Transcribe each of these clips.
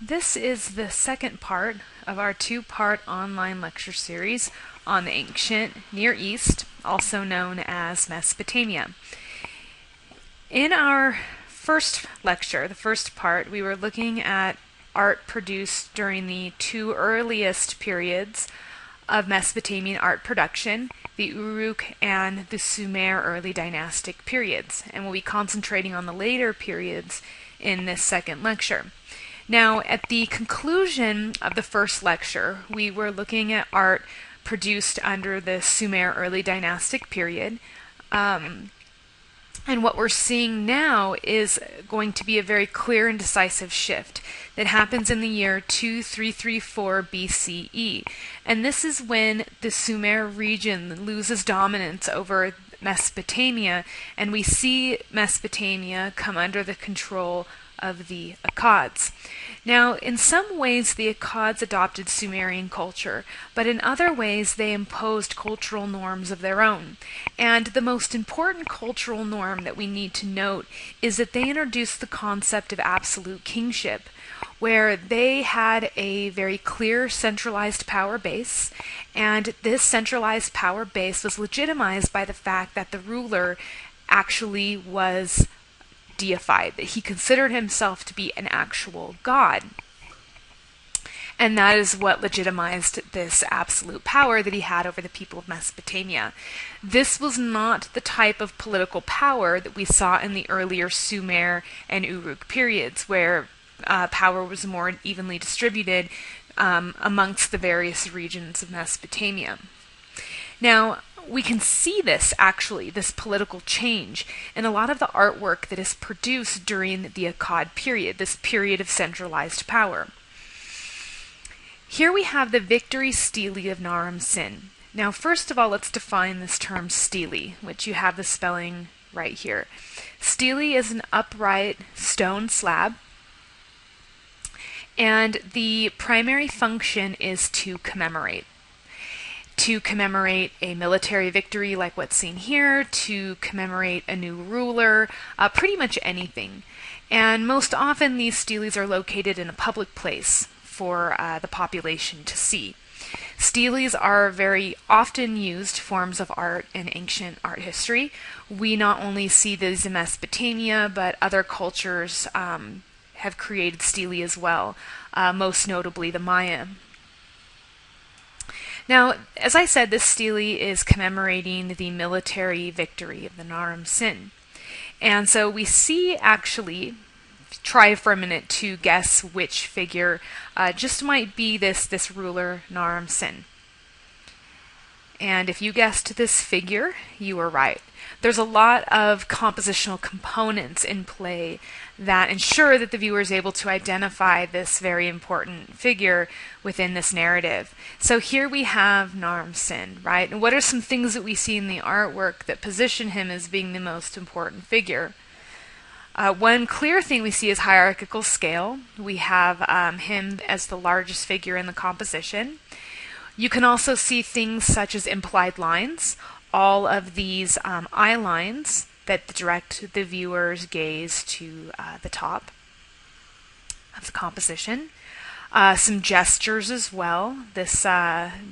This is the second part of our two-part online lecture series on the ancient Near East, also known as Mesopotamia. In our first lecture, the first part, we were looking at art produced during the two earliest periods of Mesopotamian art production, the Uruk and the Sumer early dynastic periods, and we'll be concentrating on the later periods in this second lecture. Now, at the conclusion of the first lecture, we were looking at art produced under the Sumer early dynastic period, and what we're seeing now is going to be a very clear and decisive shift that happens in the year 2334 BCE. And this is when the Sumer region loses dominance over Mesopotamia, and we see Mesopotamia come under the control of the Akkads. Now, in some ways, the Akkads adopted Sumerian culture, but in other ways, they imposed cultural norms of their own. And the most important cultural norm that we need to note is that they introduced the concept of absolute kingship, where they had a very clear centralized power base, and this centralized power base was legitimized by the fact that the ruler actually was deified, that he considered himself to be an actual god. And that is what legitimized this absolute power that he had over the people of Mesopotamia. This was not the type of political power that we saw in the earlier Sumer and Uruk periods, where power was more evenly distributed amongst the various regions of Mesopotamia. Now, we can see this, actually, this political change, in a lot of the artwork that is produced during the Akkad period, this period of centralized power. Here we have the victory stele of Naram-Sin. Now, first of all, let's define this term stele, which you have the spelling right here. Stele is an upright stone slab, and the primary function is to commemorate a military victory like what's seen here, to commemorate a new ruler, pretty much anything. And most often these steles are located in a public place for the population to see. Steles are very often used forms of art in ancient art history. We not only see these in Mesopotamia, but other cultures have created stele as well, most notably the Maya. Now, as I said, this stele is commemorating the military victory of the Naram-Sin. And so we see, actually, try for a minute to guess which figure just might be this ruler Naram-Sin. And if you guessed this figure, you were right. There's a lot of compositional components in play that ensure that the viewer is able to identify this very important figure within this narrative. So here we have Naram-Sin, right? And what are some things that we see in the artwork that position him as being the most important figure? One clear thing we see is hierarchical scale. We have him as the largest figure in the composition. You can also see things such as implied lines, all of these eye lines that direct the viewer's gaze to the top of the composition. Some gestures as well. This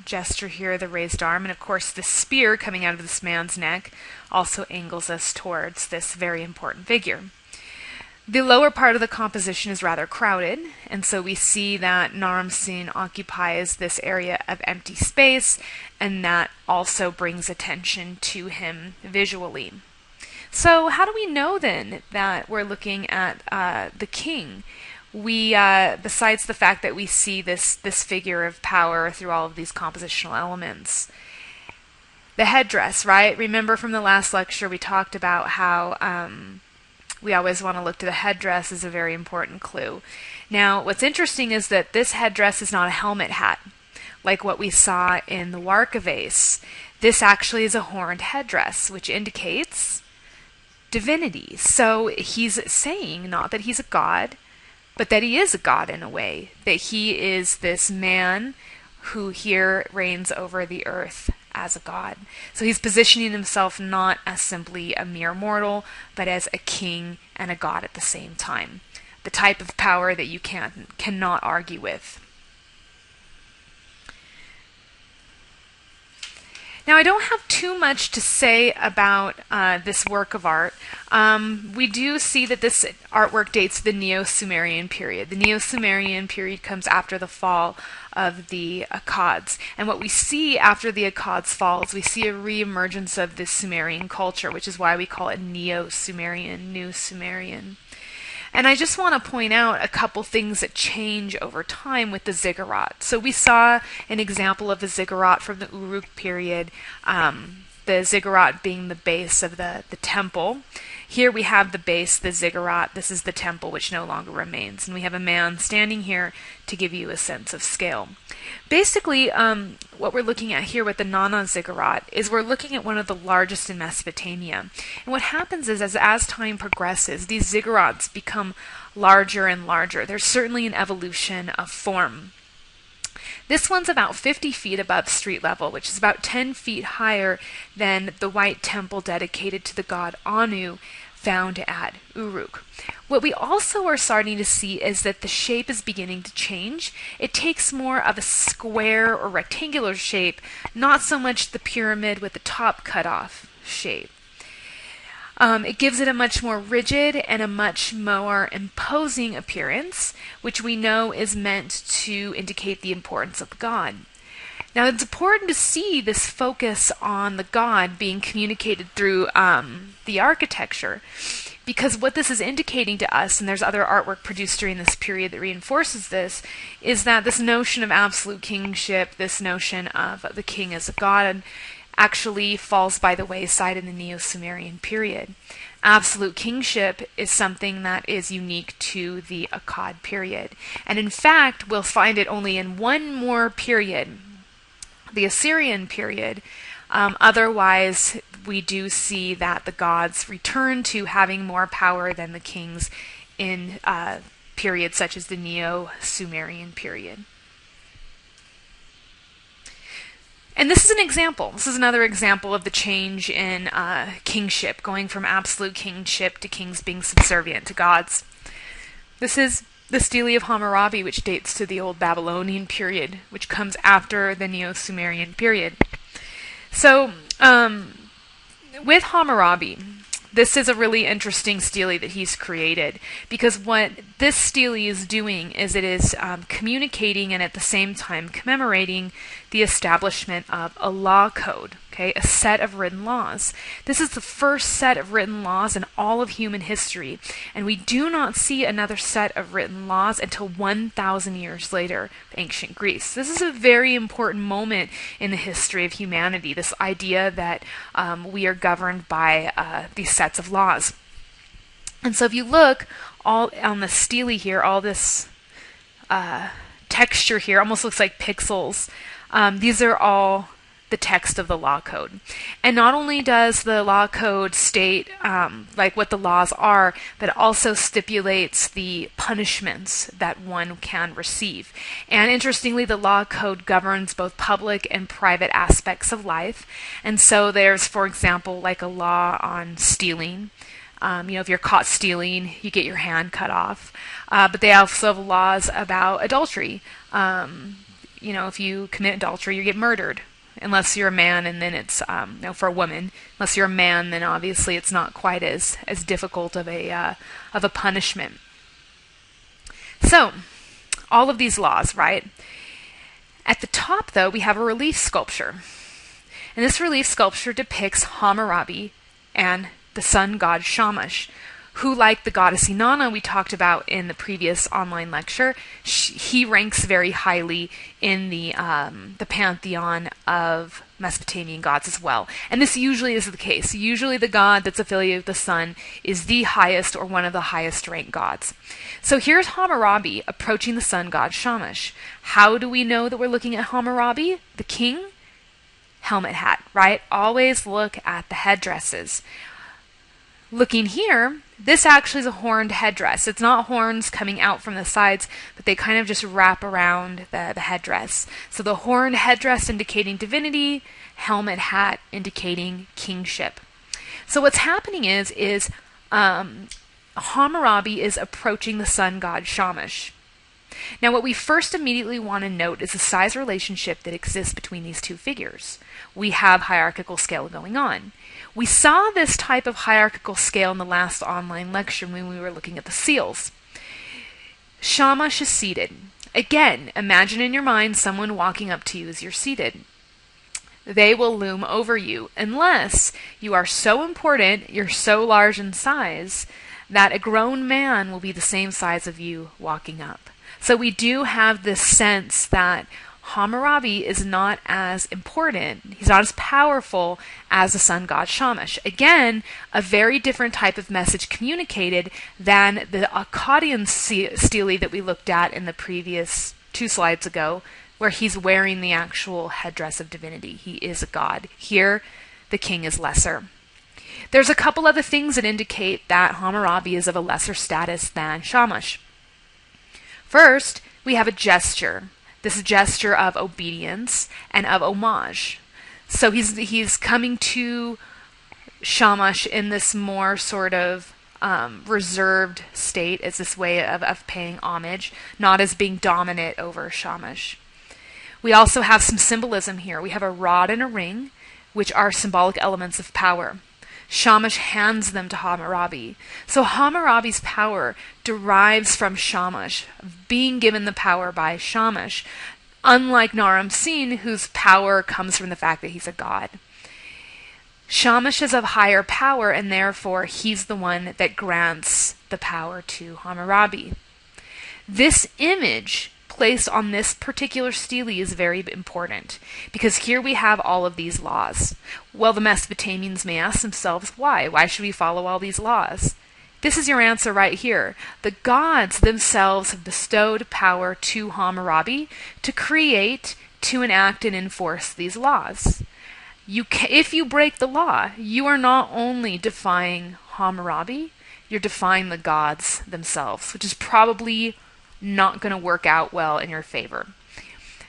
gesture here, the raised arm, and of course the spear coming out of this man's neck also angles us towards this very important figure. The lower part of the composition is rather crowded, and so we see that Naram-Sin occupies this area of empty space, and that also brings attention to him visually. So how do we know then that we're looking at the king? We, besides the fact that we see this figure of power through all of these compositional elements, the headdress, right? Remember from the last lecture we talked about how we always want to look to the headdress as a very important clue. Now, what's interesting is that this headdress is not a helmet hat, like what we saw in the Warka vase. This actually is a horned headdress, which indicates divinity. So he's saying not that he's a god, but that he is a god in a way, that he is this man who here reigns over the earth as a god. So he's positioning himself not as simply a mere mortal, but as a king and a god at the same time. the type of power that you cannot argue with. Now, I don't have too much to say about this work of art. We do see that this artwork dates to the Neo-Sumerian period. The Neo-Sumerian period comes after the fall of the Akkads. And what we see after the Akkads fall is we see a re-emergence of the Sumerian culture, which is why we call it Neo-Sumerian, New Sumerian. And I just want to point out a couple things that change over time with the ziggurat. So we saw an example of a ziggurat from the Uruk period, the ziggurat being the base of the temple. Here we have the base, the ziggurat. This is the temple, which no longer remains. And we have a man standing here to give you a sense of scale. Basically, what we're looking at here with the Nana ziggurat is we're looking at one of the largest in Mesopotamia. And what happens is, as time progresses, these ziggurats become larger and larger. There's certainly an evolution of form. This one's about 50 feet above street level, which is about 10 feet higher than the white temple dedicated to the god Anu found at Uruk. What we also are starting to see is that the shape is beginning to change. It takes more of a square or rectangular shape, not so much the pyramid with the top cut off shape. It gives it a much more rigid and a much more imposing appearance, which we know is meant to indicate the importance of the god. Now, it's important to see this focus on the god being communicated through the architecture, because what this is indicating to us, and there's other artwork produced during this period that reinforces this, is that this notion of absolute kingship, this notion of the king as a god, actually falls by the wayside in the Neo-Sumerian period. Absolute kingship is something that is unique to the Akkad period. And in fact, we'll find it only in one more period, the Assyrian period. Otherwise, we do see that the gods return to having more power than the kings in periods such as the Neo-Sumerian period. And this is an example. This is another example of the change in kingship, going from absolute kingship to kings being subservient to gods. This is the Stele of Hammurabi, which dates to the Old Babylonian period, which comes after the Neo-Sumerian period. So, with Hammurabi, this is a really interesting stele that he's created, because what this stele is doing is it is communicating and at the same time commemorating the establishment of a law code, okay, a set of written laws. This is the first set of written laws in all of human history, and we do not see another set of written laws until 1,000 years later, ancient Greece. This is a very important moment in the history of humanity, this idea that we are governed by these sets of laws. And so if you look all on the stele here, all this texture here almost looks like pixels. These are all the text of the law code. And not only does the law code state like what the laws are, but it also stipulates the punishments that one can receive. And interestingly, the law code governs both public and private aspects of life. And so there's, for example, like a law on stealing. If you're caught stealing, you get your hand cut off. But they also have laws about adultery. If you commit adultery, you get murdered. Unless you're a man, and then it's for a woman. Unless you're a man, then obviously it's not quite as difficult of a punishment. So, all of these laws, right? At the top, though, we have a relief sculpture, and this relief sculpture depicts Hammurabi and the sun god Shamash, who, like the goddess Inanna we talked about in the previous online lecture, he ranks very highly in the pantheon of Mesopotamian gods as well. And this usually is the case. Usually the god that's affiliated with the sun is the highest or one of the highest ranked gods. So here's Hammurabi approaching the sun god Shamash. How do we know that we're looking at Hammurabi, the king? Helmet hat, right? Always look at the headdresses. Looking here, this actually is a horned headdress. It's not horns coming out from the sides, but they kind of just wrap around the headdress. So the horned headdress indicating divinity, helmet hat indicating kingship. So what's happening is Hammurabi is approaching the sun god Shamash. Now, what we first immediately want to note is the size relationship that exists between these two figures. We have hierarchical scale going on. We saw this type of hierarchical scale in the last online lecture when we were looking at the seals. Shamash is seated. Again, imagine in your mind someone walking up to you as you're seated. They will loom over you unless you are so important, you're so large in size, that a grown man will be the same size of you walking up. So we do have this sense that Hammurabi is not as important, he's not as powerful as the sun god Shamash. Again, a very different type of message communicated than the Akkadian stele that we looked at in the previous 2 slides ago, where he's wearing the actual headdress of divinity. He is a god. Here, the king is lesser. There's a couple other things that indicate that Hammurabi is of a lesser status than Shamash. First, we have a gesture. This gesture of obedience and of homage. So he's coming to Shamash in this more sort of reserved state, as this way of paying homage, not as being dominant over Shamash. We also have some symbolism here. We have a rod and a ring, which are symbolic elements of power. Shamash hands them to Hammurabi. So Hammurabi's power derives from Shamash, being given the power by Shamash, unlike Naram-Sin, whose power comes from the fact that he's a god. Shamash is of higher power, and therefore he's the one that grants the power to Hammurabi. This image placed on this particular stele is very important, because here we have all of these laws. Well, the Mesopotamians may ask themselves, why? Why should we follow all these laws? This is your answer right here. The gods themselves have bestowed power to Hammurabi to create, to enact, and enforce these laws. If you break the law, you are not only defying Hammurabi, you're defying the gods themselves, which is probably not going to work out well in your favor.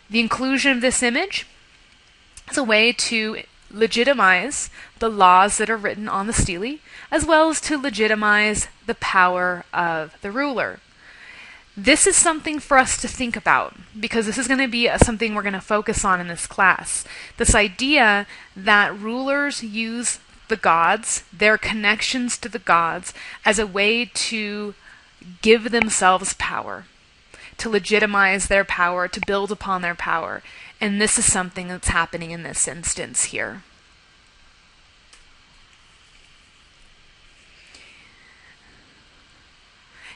The inclusion of this image is a way to legitimize the laws that are written on the stele, as well as to legitimize the power of the ruler. This is something for us to think about, because this is going to be something we're going to focus on in this class. This idea that rulers use the gods, their connections to the gods, as a way to give themselves power, to legitimize their power, to build upon their power. And this is something that's happening in this instance here.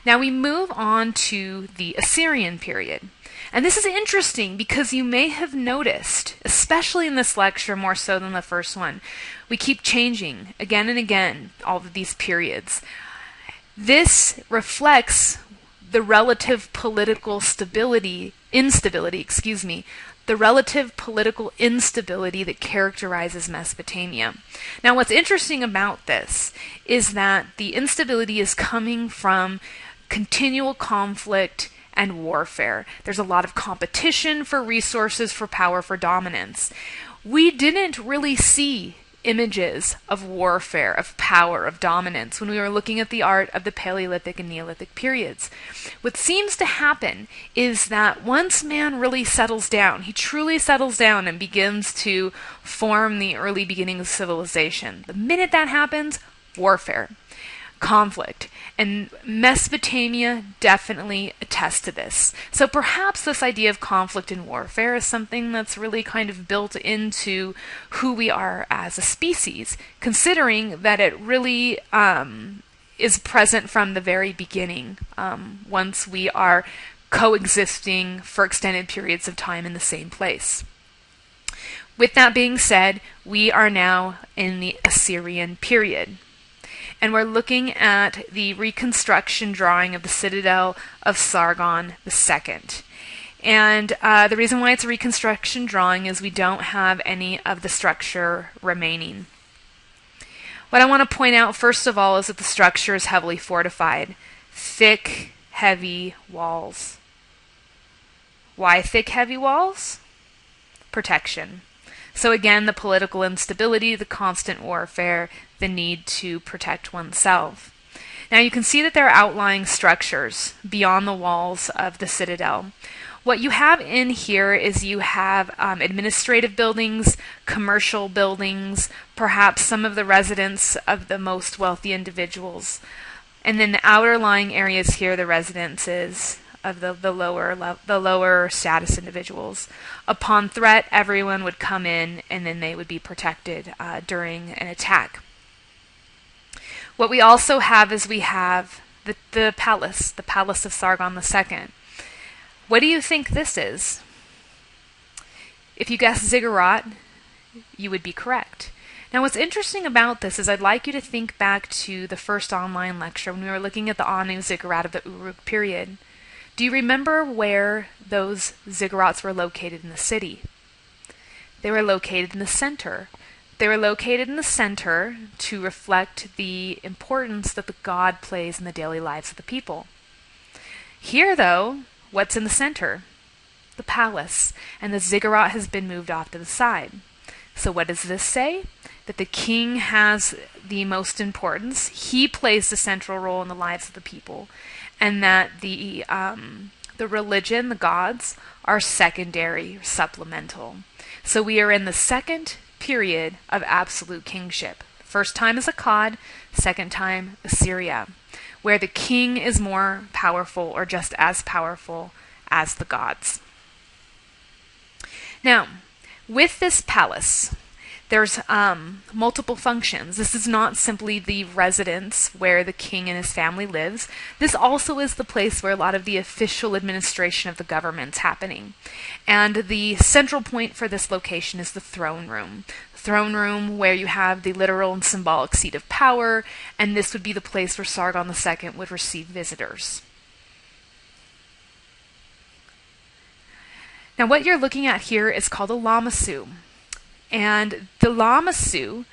Now we move on to the Assyrian period. And this is interesting because you may have noticed, especially in this lecture more so than the first one, we keep changing again and again all of these periods. This reflects the relative political instability that characterizes Mesopotamia. Now, what's interesting about this is that the instability is coming from continual conflict and warfare. There's a lot of competition for resources, for power, for dominance. We didn't really see images of warfare, of power, of dominance when we were looking at the art of the Paleolithic and Neolithic periods. What seems to happen is that once man really settles down, he truly settles down and begins to form the early beginnings of civilization. The minute that happens, warfare, conflict. And Mesopotamia definitely attests to this. So perhaps this idea of conflict and warfare is something that's really kind of built into who we are as a species, considering that it really is present from the very beginning, once we are coexisting for extended periods of time in the same place. With that being said, we are now in the Assyrian period. And we're looking at the reconstruction drawing of the citadel of Sargon II. And the reason why it's a reconstruction drawing is we don't have any of the structure remaining. What I want to point out first of all is that the structure is heavily fortified. Thick, heavy walls. Why thick, heavy walls? Protection. So again, the political instability, the constant warfare, the need to protect oneself. Now you can see that there are outlying structures beyond the walls of the citadel. What you have in here is you have administrative buildings, commercial buildings, perhaps some of the residence of the most wealthy individuals. And then the outer lying areas here, the residences of the lower status individuals. Upon threat, everyone would come in and then they would be protected during an attack. What we also have is we have the palace of Sargon II. What do you think this is? If you guess ziggurat, you would be correct. Now what's interesting about this is I'd like you to think back to the first online lecture when we were looking at the Anu ziggurat of the Uruk period. Do you remember where those ziggurats were located in the city? They were located in the center. They were located in the center to reflect the importance that the god plays in the daily lives of the people. Here, though, what's in the center? The palace, and the ziggurat has been moved off to the side. So what does this say? That the king has the most importance. He plays the central role in the lives of the people, and that the religion, the gods, are secondary, supplemental. So we are in the second period of absolute kingship. First time is Akkad, second time Assyria, where the king is more powerful or just as powerful as the gods. Now, with this palace, there's multiple functions. This is not simply the residence where the king and his family lives. This also is the place where a lot of the official administration of the government's happening. And the central point for this location is the throne room. Throne room where you have the literal and symbolic seat of power, and this would be the place where Sargon II would receive visitors. Now what you're looking at here is called a Lamassu. And the Lamassu,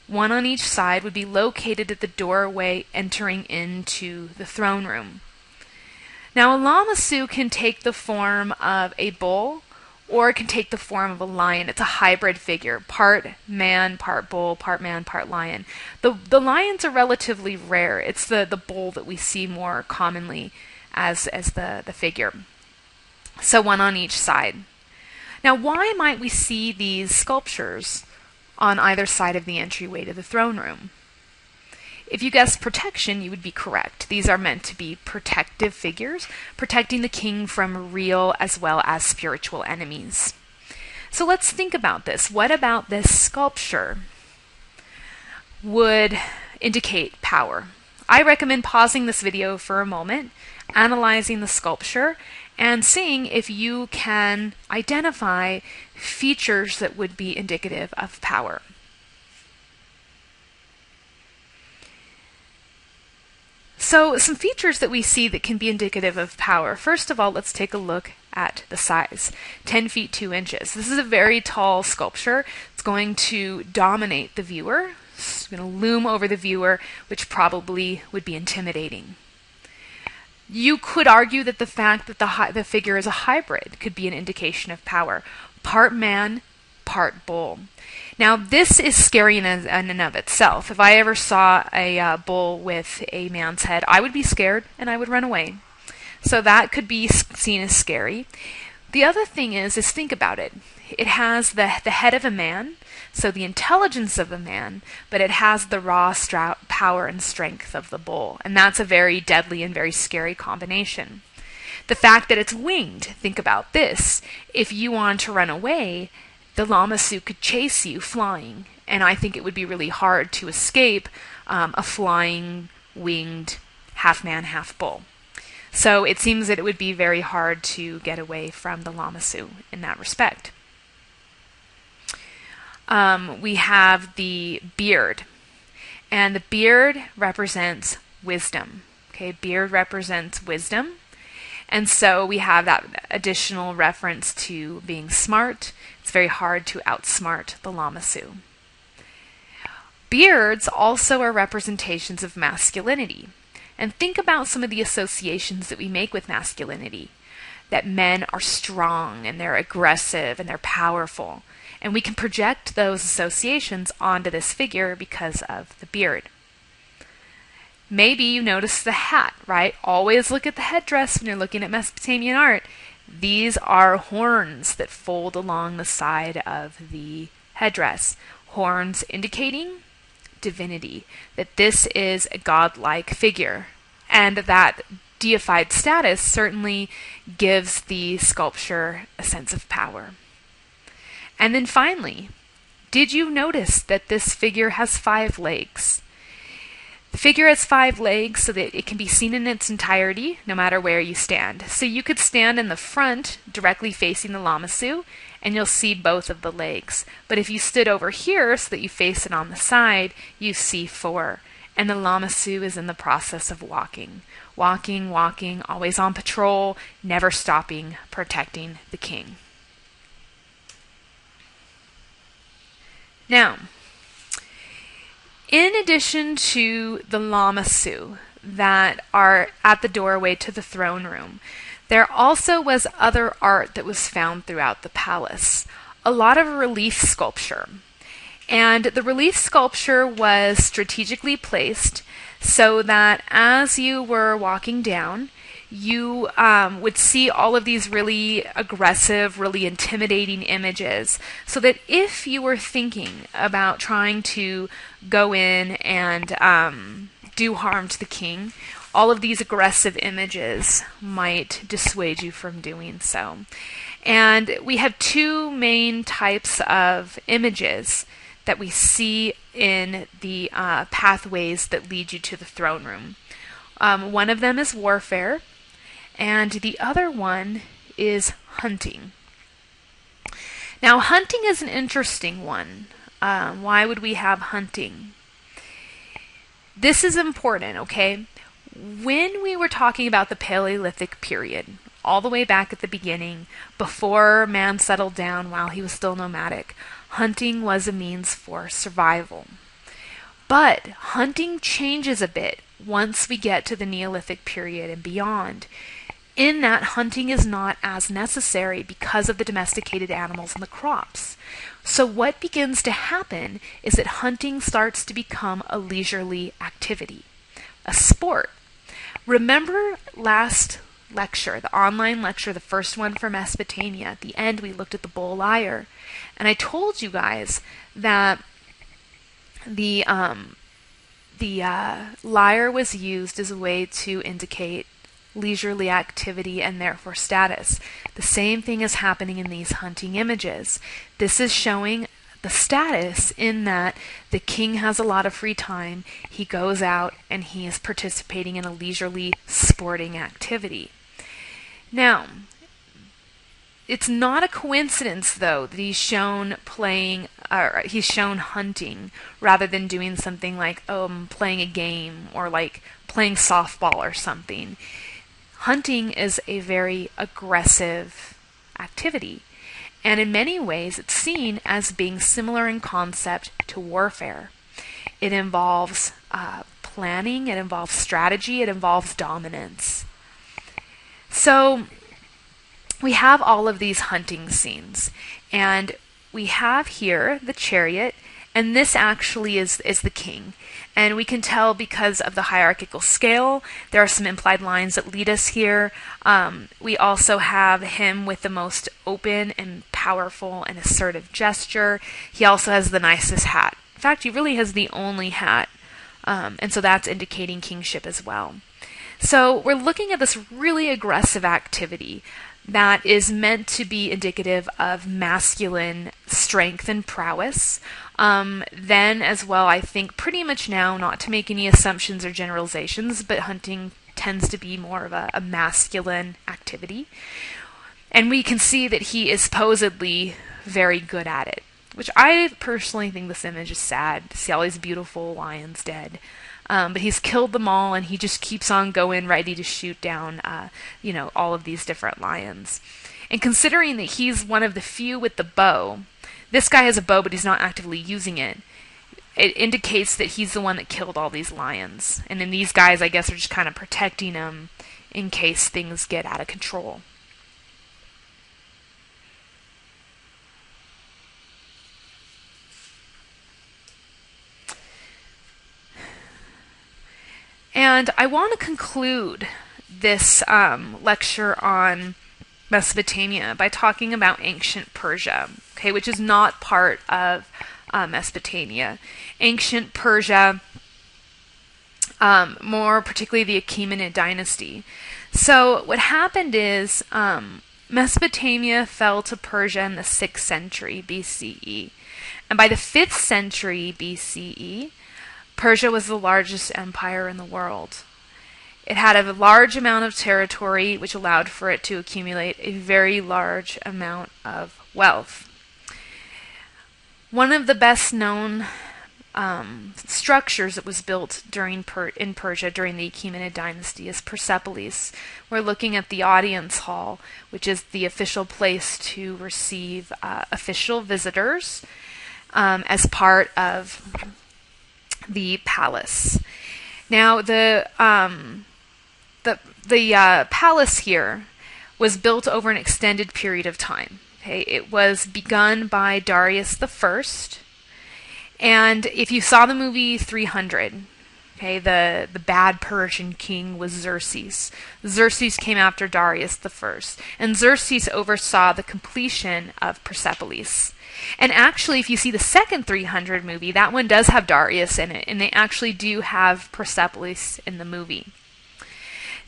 one on each side, would be located at the doorway entering into the throne room. Now a Lamassu can take the form of a bull, or it can take the form of a lion. It's a hybrid figure, part man, part bull, part man, part lion. The lions are relatively rare. It's the bull that we see more commonly as the figure. So one on each side. Now why might we see these sculptures on either side of the entryway to the throne room? If you guessed protection, you would be correct. These are meant to be protective figures, protecting the king from real as well as spiritual enemies. So let's think about this. What about this sculpture would indicate power? I recommend pausing this video for a moment, analyzing the sculpture, and seeing if you can identify features that would be indicative of power. So some features that we see that can be indicative of power. First of all, let's take a look at the size. 10 feet 2 inches. This is a very tall sculpture. It's going to dominate the viewer. It's going to loom over the viewer, which probably would be intimidating. You could argue that the fact that the figure is a hybrid could be an indication of power. Part man, part bull. Now this is scary in and of itself. If I ever saw a bull with a man's head, I would be scared and I would run away. So that could be seen as scary. The other thing is think about it. It has the head of a man, so the intelligence of a man, but it has the raw power and strength of the bull. And that's a very deadly and very scary combination. The fact that it's winged, think about this. If you want to run away, the Lamassu could chase you flying, and I think it would be really hard to escape a flying, winged, half man, half bull. So it seems that it would be very hard to get away from the Lamassu in that respect. We have the beard, and the beard represents wisdom. Okay, beard represents wisdom. And so we have that additional reference to being smart. It's very hard to outsmart the Lamassu. Beards also are representations of masculinity. And think about some of the associations that we make with masculinity. That men are strong and they're aggressive and they're powerful. And we can project those associations onto this figure because of the beard. Maybe you notice the hat, right? Always look at the headdress when you're looking at Mesopotamian art. These are horns that fold along the side of the headdress. Horns indicating divinity, that this is a godlike figure, and that deified status certainly gives the sculpture a sense of power. And then finally, did you notice that this figure has 5 legs? The figure has 5 legs so that it can be seen in its entirety, no matter where you stand. So you could stand in the front, directly facing the Lamassu, and you'll see both of the legs. But if you stood over here so that you face it on the side, you see 4. And the Lamassu is in the process of walking. Walking, walking, always on patrol, never stopping, protecting the king. Now, in addition to the Lamassu that are at the doorway to the throne room, there also was other art that was found throughout the palace. A lot of relief sculpture. And the relief sculpture was strategically placed so that as you were walking down, you would see all of these really aggressive, really intimidating images, so that if you were thinking about trying to go in and do harm to the king, all of these aggressive images might dissuade you from doing so. And we have 2 main types of images that we see in the pathways that lead you to the throne room. One of them is warfare, and the other one is hunting. Now, hunting is an interesting one. Why would we have hunting? This is important, okay? When we were talking about the Paleolithic period, all the way back at the beginning, before man settled down while he was still nomadic, hunting was a means for survival. But hunting changes a bit once we get to the Neolithic period and beyond, in that hunting is not as necessary because of the domesticated animals and the crops. So what begins to happen is that hunting starts to become a leisurely activity, a sport. Remember last lecture, the online lecture, the first one for Mesopotamia, at the end we looked at the bull lyre, and I told you guys that the lyre was used as a way to indicate leisurely activity and therefore status. The same thing is happening in these hunting images. This is showing the status in that the king has a lot of free time, he goes out and he is participating in a leisurely sporting activity. Now, it's not a coincidence though that he's shown hunting rather than doing something like playing a game or like playing softball or something. Hunting is a very aggressive activity, and in many ways it's seen as being similar in concept to warfare. It involves planning, it involves strategy, it involves dominance. So we have all of these hunting scenes, and we have here the chariot, and this actually is the king. And we can tell because of the hierarchical scale. There are some implied lines that lead us here. We also have him with the most open and powerful and assertive gesture. He also has the nicest hat. In fact, he really has the only hat. And so that's indicating kingship as well. So we're looking at this really aggressive activity that is meant to be indicative of masculine strength and prowess. Then as well, I think pretty much now, not to make any assumptions or generalizations, but hunting tends to be more of a masculine activity. And we can see that he is supposedly very good at it, which I personally think this image is sad to see all these beautiful lions dead. But he's killed them all, and he just keeps on going, ready to shoot down, all of these different lions. And considering that he's one of the few with the bow, this guy has a bow, but he's not actively using it. It indicates that he's the one that killed all these lions. And then these guys, I guess, are just kind of protecting him in case things get out of control. And I want to conclude this lecture on Mesopotamia by talking about ancient Persia, okay, which is not part of Mesopotamia. Ancient Persia, more particularly the Achaemenid dynasty. So what happened is Mesopotamia fell to Persia in the 6th century BCE. And by the 5th century BCE, Persia was the largest empire in the world. It had a large amount of territory, which allowed for it to accumulate a very large amount of wealth. One of the best known structures that was built in Persia during the Achaemenid dynasty is Persepolis. We're looking at the audience hall, which is the official place to receive official visitors as part of the palace. Now, the palace here was built over an extended period of time. Okay, it was begun by Darius the First, and if you saw the movie 300, okay, the bad Persian king was Xerxes. Xerxes came after Darius the First, and Xerxes oversaw the completion of Persepolis. And actually, if you see the second 300 movie, that one does have Darius in it, and they actually do have Persepolis in the movie.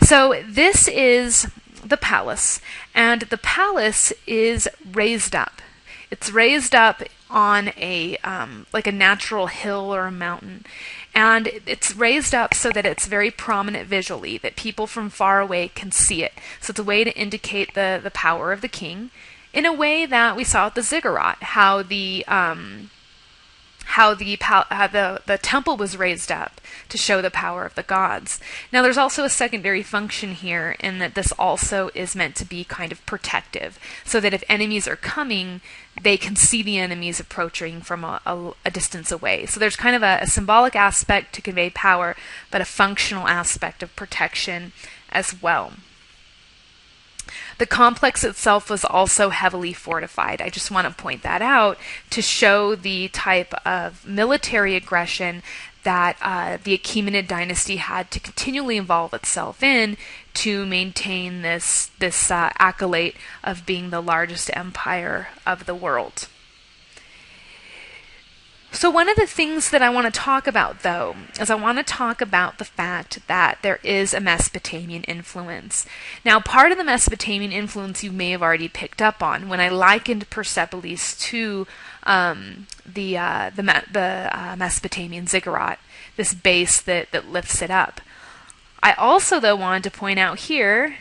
So this is the palace, and the palace is raised up. It's raised up on a like a natural hill or a mountain, and it's raised up so that it's very prominent visually, that people from far away can see it. So it's a way to indicate the power of the king, in a way that we saw at the ziggurat, how the temple was raised up to show the power of the gods. Now, there's also a secondary function here in that this also is meant to be kind of protective, so that if enemies are coming, they can see the enemies approaching from a distance away. So there's kind of a symbolic aspect to convey power, but a functional aspect of protection as well. The complex itself was also heavily fortified. I just want to point that out to show the type of military aggression that the Achaemenid dynasty had to continually involve itself in to maintain this accolade of being the largest empire of the world. So one of the things that I want to talk about, though, is I want to talk about the fact that there is a Mesopotamian influence. Now, part of the Mesopotamian influence you may have already picked up on when I likened Persepolis to the Mesopotamian ziggurat, this base that lifts it up. I also, though, wanted to point out here,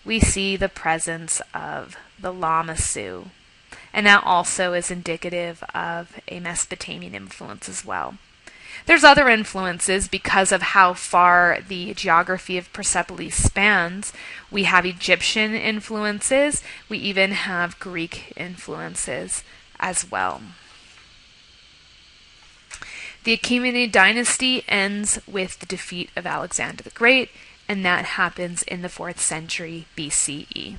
we see the presence of the Lamassu. And that also is indicative of a Mesopotamian influence as well. There's other influences because of how far the geography of Persepolis spans. We have Egyptian influences. We even have Greek influences as well. The Achaemenid dynasty ends with the defeat of Alexander the Great, and that happens in the 4th century BCE.